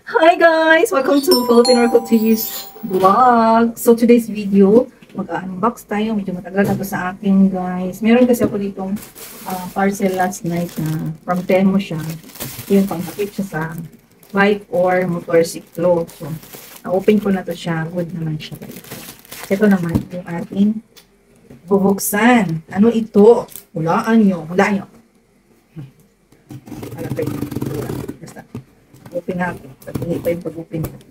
Hi guys! Welcome to Philippine Oracle TV's vlog. So today's video, mag-unbox tayo. Medyo matagal na to sa akin guys. Meron kasi ako ditong parcel last night na from Temo siya. Yung pang-kapit siya sa bike or motorsiklo. So, na-open ko na to siya. Good naman siya guys. Ito naman yung ating bubuksan. Ano ito? Hulaan nyo. Hulaan nyo. Halapin. Basta. Open natin. Pag-hindi pa yung pag-open natin.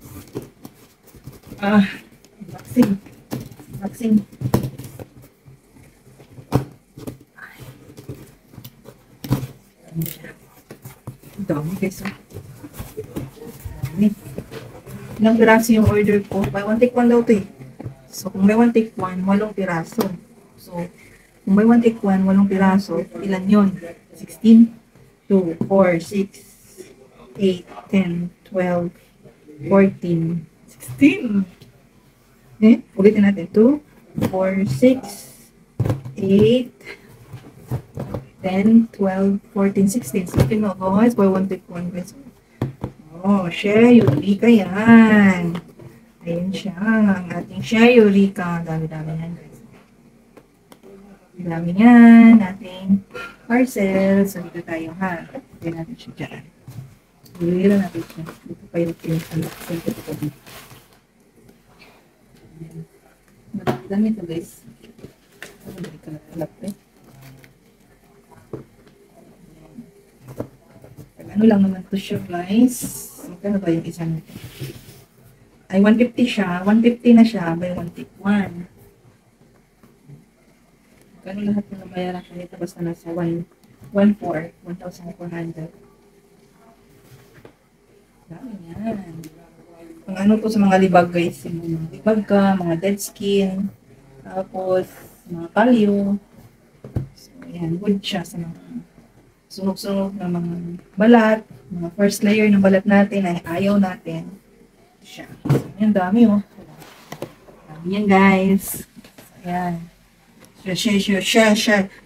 Vaccine. Vaccine. Dami guys. Dami. Ilang piraso yung order ko? Buy one take one daw to eh. So kung buy one take one, 8 piraso. So kung buy one take one, 8 piraso, ilan yun? 16, 2, 4, 6, 8, 10, 12, 14, 16. Ulitin natin. 2, 4, 6, 8, 10, 12, 14, 16. So, tingnan mo guys. Buy one, take one guys. Oh, share Eureka yan. Ayan siya. Ang ating share Eureka. Dami-dami yan guys. Dami yan. Ating parcel. So, dito tayo ha. Tignan natin siya dyan. Hila natin siya. Dito pa yung pinagsalak. Dito pa dito. Dami ito guys. Hindi ka nakalap eh. Ano lang naman ito siya guys. Magkano ba yung isa nito? Ay 150 siya. 150 na siya. By 151. Magkano lahat yung nabayaran ko nito? Basta nasa 1,400. Dami yan. Ang ano po sa mga libag guys, yung mga libag ka, mga dead skin, tapos mga kalyo. So, yan, good siya sa mga sunog-sunog na mga balat, mga first layer ng balat natin ay ayaw natin. Siya. So, yan, dami oh. Dami yan guys. So, yan.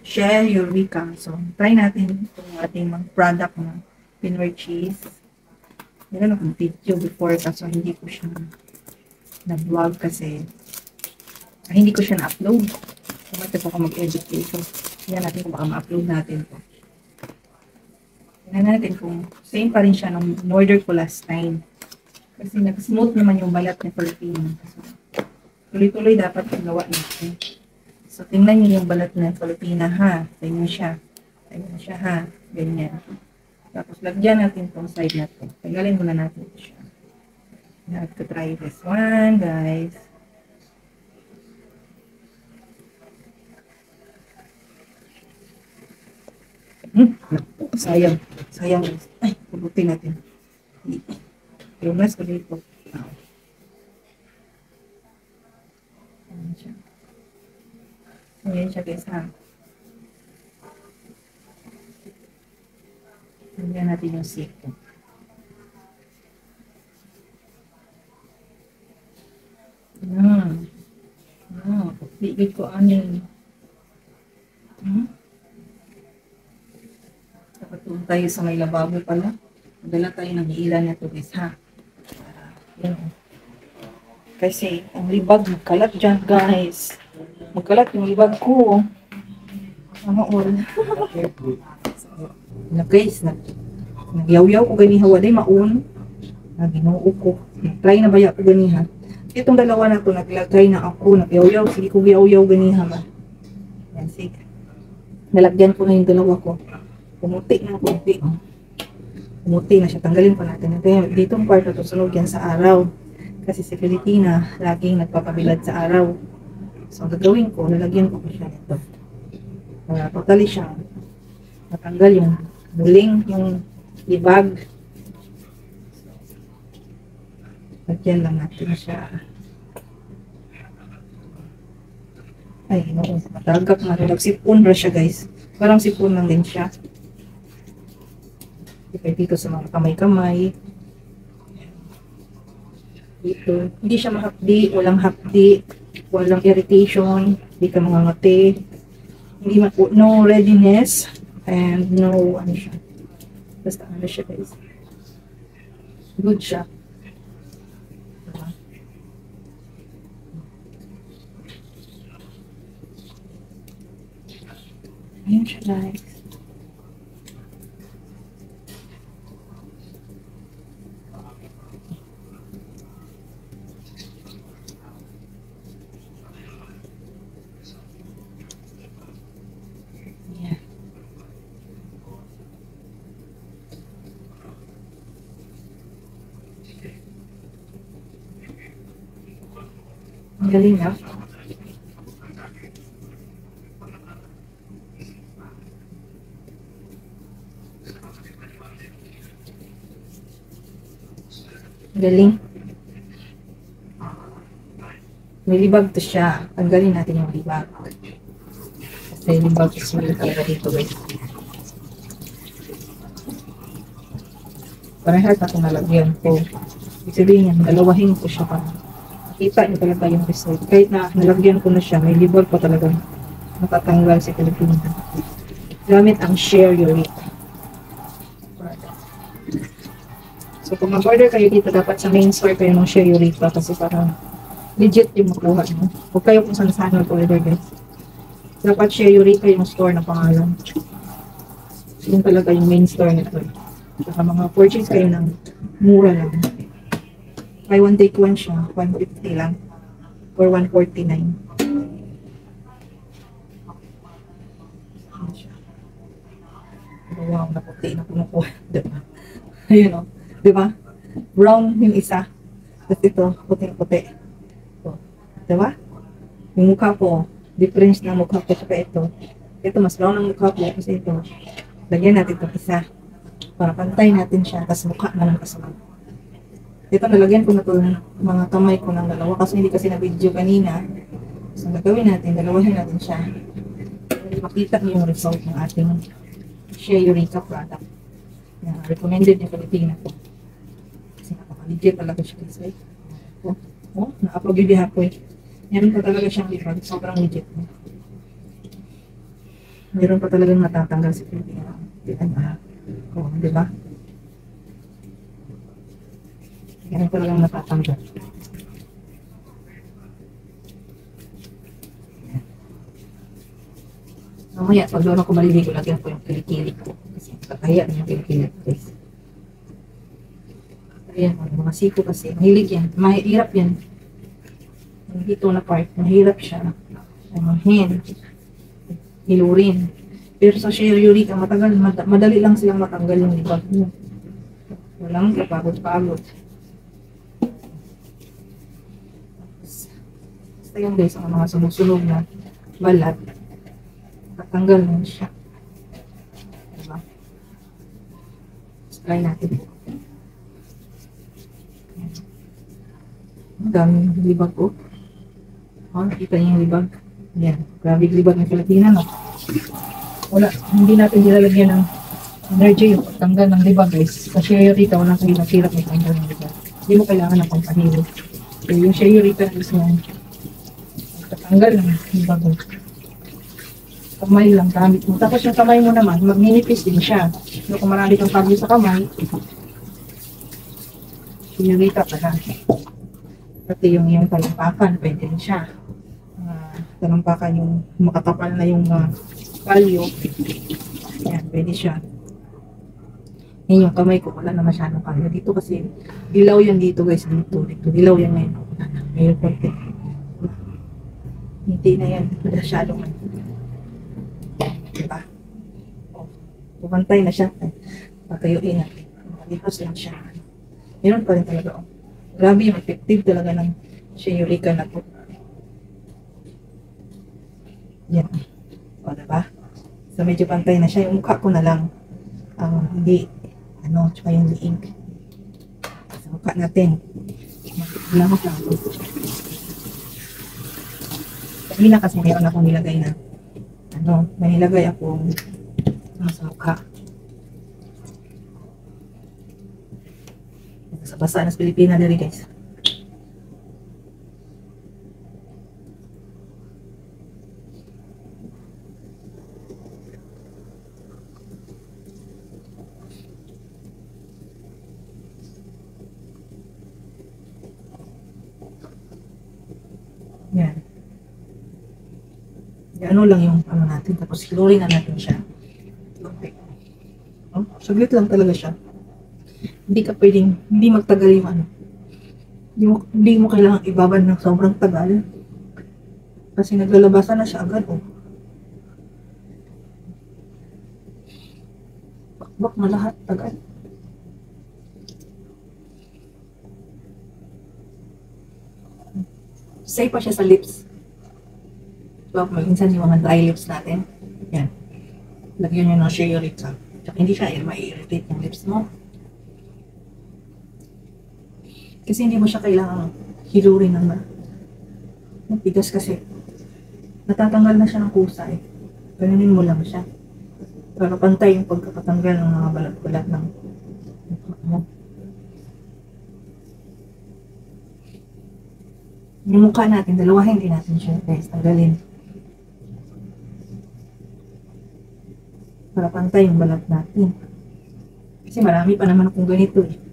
Share Eureka. So, try natin itong ating mga product na Pinoy cheese. Meron akong video before kaso hindi ko siya na-vlog kasi hindi ko siya na-upload. Kumata po ako mag-edit dito. Tingnan natin kung baka ma-upload natin to. Tingnan natin kung same pa rin siya nung in-order ko last time. Kasi nag-smooth naman yung balat ni Filipino. So, tuloy-tuloy dapat yung gawa natin. So, tingnan niyo yung balat ng Filipina ha. Tingnan siya. Tingnan siya ha. Ganyan. Tapos, lagyan natin itong side na ito. Tagalin muna natin ito siya. You have to try this one, guys. Sayang. Sayang, guys. Ay, pubutin natin. Yung mas ko dito. Ayan siya. Ayan siya, guys, ha. Tingnan natin yung siko. Bigay ko anin. Dapat doon tayo sa may lababo pala. Madala tayo ng ilan na ito guys ha. Yan. Kasi ang libag magkalat dyan guys. Magkalat yung libag ko. Ano all. Na guys, nagyaw-yaw ko ganiha, waday maun. Naginoo ko. Try na baya ko ganiha. Itong dalawa na to, naglagay na ako, nagyaw-yaw, sige ko yaw-yaw ganiha ba. Yan, sige. Nalagyan ko na yung dalawa ko. Pumuti na kunti. Pumuti na siya, tanggalin pa natin. Ditong part na to, sunog yan sa araw. Kasi si Filipina, laging nagpapabilad sa araw. So, ang gagawin ko, nalagyan ko siya ito. Totally siya. Natanggal yung muling, yung libag. Lagyan lang natin siya. Ay, no, matagap na. Nagsipon na siya, guys. Parang sipon lang din siya. Dito sa mga kamay-kamay. Dito. Hindi siya mahapdi, walang hapdi, walang irritation, hindi ka mangangati. Hindi no readiness. And no, ano siya. Basta ano siya guys. Good siya. siya, guys. Yan. Ang galing na. Galing. May libag to siya. Tanggalin natin yung libag. Kasi libag is may talaga dito, guys. Parehas na itong nalagyan ko. Ibig sabihin yan, dalawahin ko siya para makita niyo talaga yung result. Kahit na nalagyan ko na siya, may libag pa talaga matatanggal si Pilipina. Gamit ang Share Eureka. So kung mag-order kayo dito, dapat sa main store kayo ng Share Eureka kasi parang legit yung makuha nyo. Huwag kayo kung saan-saan mag-order, guys. Dapat Share Eureka yung store na pangalan. Yun talaga yung main store nito. Saka mga purchase kayo ng mura lang. Buy one take one siya, 150 lang. Or 149. Wow, naputi na kumukuha. Diba? Ayun o. Diba? Brown yung isa. Tapos ito, puting-puti. So, diba? Yung mukha ko, difference na mukha ko saka ito. Ito, mas brown ang mukha ko kasi ito. Lagyan natin itong isa. Para pantay natin siya. Tapos mukha na lang kasunod. Ito, nalagyan ko na ito ng mga kamay ko ng dalawa. Kasi hindi kasi na-video kanina. So, gagawin natin. Dalawahin natin siya. Makita niyo yung result ng ating Share Eureka product. Recommended yung Pilipina ko. Kasi napaka-legit talaga siya kasi. Na-upload yung dihapoy. Meron pa talaga siyang libag. Sobrang legit. Meron pa talagang natatanggal si Pilipina. Diba? Meron talagang natatanggal. Mamaya, pag doon ako maliligo, lagyan ko yung kilikili ko. Kasi kaya yung kilikili ko, guys. Ayan, mga siko kasi. Mahilig yan. Mahirap yan. Yung dito na part, mahirap siya. Hen. Hilurin. Pero sa Share Eureka, matagal, madali lang silang matanggal yung libag mo. Walang kapagod-pagod. Basta yan, guys, ang mga sumusunog na balat. Tatanggal mo siya. Diba? Try natin. Ang daming libag ko. Kita niyo yung libag. Ayan. Grabe libag ng Pilipina, no? Wala. Hindi natin nilalagyan ng energy yung pagtanggal ng libag, guys. Sa Share Eureka, walang hirap may tanggal ng libag. Hindi mo kailangan ng pampahilo. So, yung Share Eureka is yung pagtanggal ng libag, guys. Kamay lang gamit mo. Tapos yung kamay mo naman, magninipis din siya. So, kung marami kang pagyo sa kamay, sinurita ka na. Pati yung talampakan, pwede rin siya. Talampakan yung makatapal na yung palyo. Yan, pwede siya. Yan yung kamay ko, wala na masyadong kalyo. Dito kasi, ilaw yan dito, guys. Dito. Ilaw yan ngayon. Ngayon, konti. Hindi na yan. Masyadong diba? Pumantay na siya. Patayuin natin. Malipas lang siya. Meron pa rin talaga. Grabe yung effective talaga ng Share Eureka na po. Yan. O, diba? So, medyo pantay na siya. Yung mukha ko na lang. Hindi. Tsaka yung liig. Sa mukha natin. Lamot lang ito. Kanina kasi mayroon akong nilagay na may nilagay akong sa mukha. Basa na sa Pilipina diri, guys. Yan. ano lang yung ano natin, tapos hilurin na natin siya. Okay. Oh, saglit lang talaga siya. Hindi ka pwedeng, hindi magtagal yung ano. Hindi mo kailangan ibabad ng sobrang tagal. Kasi naglalabasan na siya agad, oh. Bakbak na lahat agad. Safe pa siya sa lips. Diba, minsan yung mga dry lips natin. Yan. Lagyan nyo ng sherry ka. Tsaka hindi siya ma-irritate yung lips mo. Kasi hindi mo siya kailangan hilurin ng matigas kasi natatanggal na siya ng kusa eh. Ganunin mo lang siya. Para pantay yung pagkakatanggal ng mga balat-balat ng mukha mo. Yung mukha natin, dalawahin din natin siya guys. Tanggalin. Para pantay yung balat natin. Kasi marami pa naman akong ganito eh.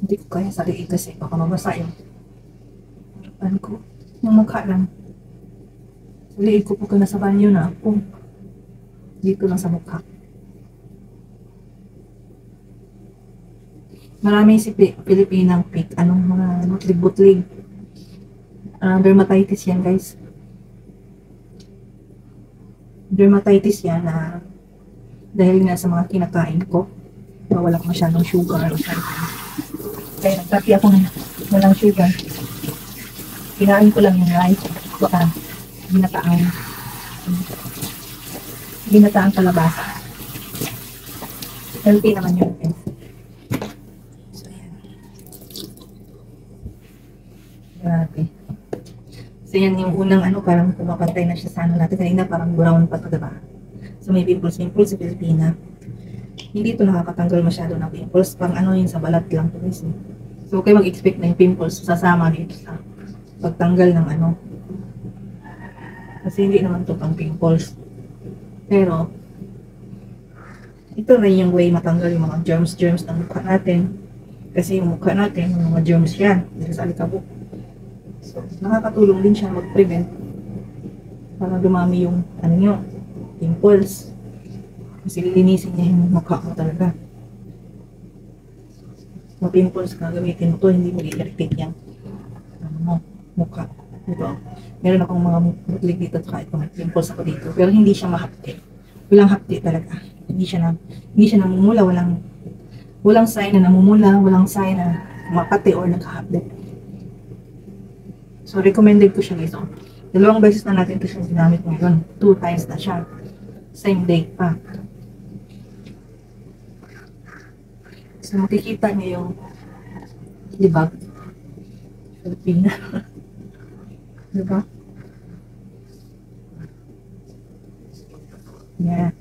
Hindi ko kaya sa liig kasi baka mabasa ano ko, yung mukha lang. Sa liig ko pagka nasa banyo na ako. Dito lang sa mukha. Marami si Pilipinang pig, anong mga butlig-butlig. Dermatitis yan guys. Dermatitis yan na dahil nga sa mga kinakain ko. Wala ko masyadong sugar. Kaya nagtati ako ng walang sugar. Kinain ko lang yung rice. Ginataang kalabasa. Healthy naman yun guys. So yan. Grabe. So yan yung unang ano, parang pumapatay na siya sa ano natin. Kanina parang brown pa to, diba? So may pimples sa Pilipina. Hindi ito nakakatanggal masyado ng pimples. Pang ano yun sa balat lang to guys. So kayo mag-expect na yung pimples sasama dito sa pagtanggal ng ano. Kasi hindi naman to pang pimples. Pero ito rin yung way matanggal yung mga germs ng mukha natin. Kasi yung mukha natin, yung mga germs yan. Dito sa alikabok. So, nakakatulong din siya mag-prevent para dumami yung ano nyo, pimples. Kasi lilinisin niya yung mukha mo talaga. Kung pimples ka, gamitin mo to, hindi mo i-irritate yung ano mo, mukha. Ito, meron akong mga butlig dito at kahit may pimples ako dito. Pero hindi siya mahapti. Walang hapti talaga. Hindi siya namumula, walang sign na namumula, walang sign na makati or nagkahapdi. So, recommended ko siya guys. So, 2 beses na natin ito siya ginamit ngayon. 2 times na siya. Same day pa. So, makikita niyo yung libag. Filipina. Diba? Yeah.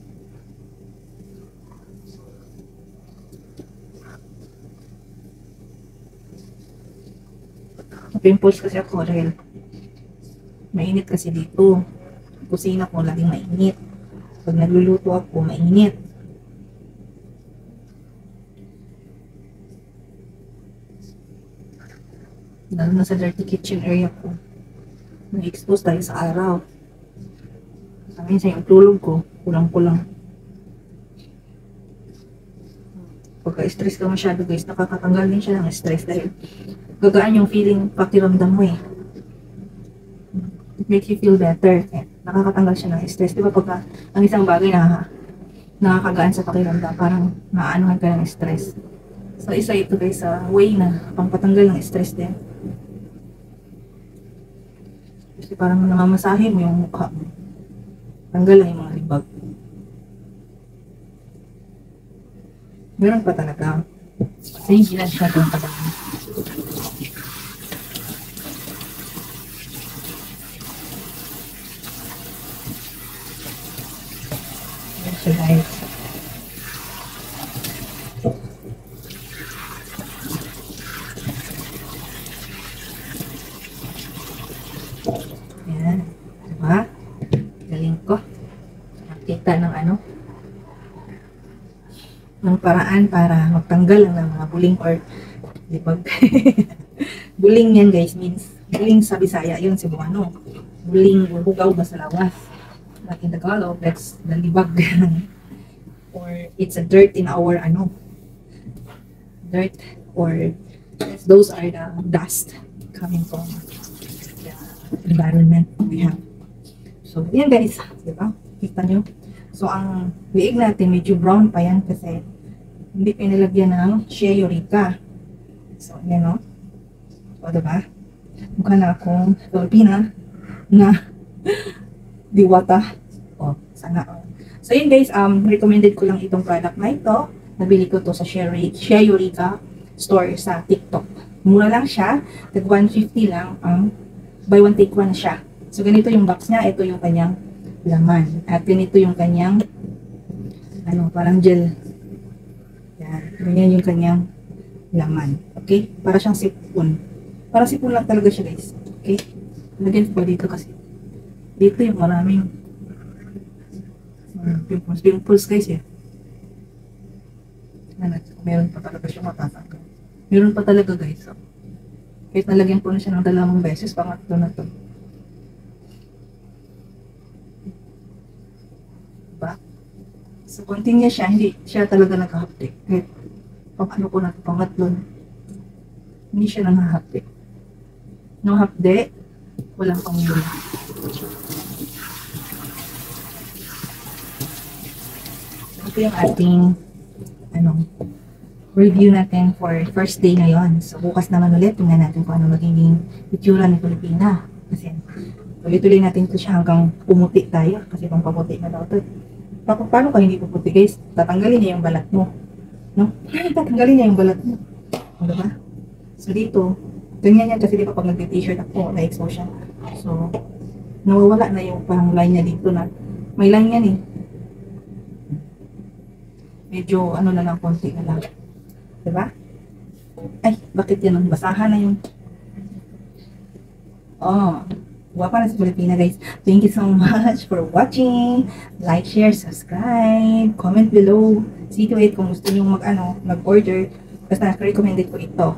Pimples kasi ako dahil mainit kasi dito. Kusina ko laging mainit. Pag nagluluto ako, mainit. Lalo na sa dirty kitchen area ko. Na-expose tayo sa araw. Minsan yung tulog ko, kulang-kulang. Pagka-stress ka masyado guys, nakakatanggal din siya ng stress dahil gagaan yung feeling, pakiramdam mo eh. It makes you feel better. Nakakatanggal siya ng stress. Diba pagka ang isang bagay na nakakagaan sa pakiramdam, parang naaanuhan ka ng stress. So isa ito guys sa way na pangpatanggal ng stress din. Kasi parang namamasahe mo yung mukha mo. Tanggal lang yung mga libag. Meron pa talaga. Kasi hindi na siya itong tagal. Ayan siya guys. Ayan. Diba? Galing ko. Nakita ng ano. ng paraan para magtanggal ng mga buling or libag. Buling yan guys means, buling sa Bisaya yun Cebuano. Buling or hugaw ba sa lawas. But in Tagalog, that's the libag. Or it's a dirt in our dirt, or those are the dust coming from the environment we have. So, yan guys, di ba? Kita nyo? So, ang liig natin, medyo brown pa yan kasi hindi pinilagyan ng shea eureka. So, yan o. So, diba? Mukha na akong Filipina na diwata. O, sana. So, yun guys, recommended ko lang itong product na ito. Nabili ko to sa Shea Eureka store sa TikTok. Mura lang siya. Tag 150 lang. Buy one take one siya. So, ganito yung box niya. Ito yung kanyang laman. At ganito yung kanyang parang gel. Yan. Ganyan yung kanyang laman. Okay? Para siyang sipon. Para sipon lang talaga siya guys. Okay? Lagyan ko dito kasi. Dito yung maraming pimples guys eh. Meron pa talaga siya matatanggal. Meron pa talaga guys. So, kahit nalagyan ko na siya ng 2 beses, pangatlo na to. Diba? So, continue siya, hindi siya talaga nag-haptik. Kahit paano ko na ito, pangatlo na. Hindi siya nang-haptik. No hapde, walang pangmula. Ito yung ating review natin for first day ngayon. So, bukas naman ulit, tingnan natin kung ano magiging itsura ni Pilipina. Kasi, tuloy-tuloy natin ito siya hanggang pumuti tayo. Kasi kung pamuti na daw ito. Paano ka hindi puputi guys? Tatanggalin niya yung balat mo. No? Tatanggalin niya yung balat mo. O, diba? So, dito, ganyan yan kasi di ba pag nag-t-shirt ako, na-expose siya. So, nawawala na yung parang line niya dito na. May line yan eh. Medyo na lang, konti na lang. Diba? Ay, bakit yan ang basahan na yung guwapa na sa Pilipina guys. Thank you so much for watching. Like, share, subscribe, comment below. See to it kung gusto nyo mag-order. Basta recommended ko ito.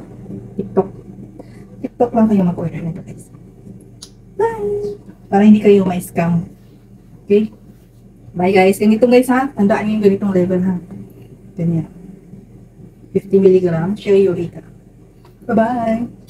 TikTok lang kayo mag-order nito guys. Bye! Para hindi kayo ma-scam. Okay? Bye guys. Ganito guys ha. Tandaan nyo yung ganitong level ha. Ganyan. 50 mg, Shea Eureka. Bye-bye!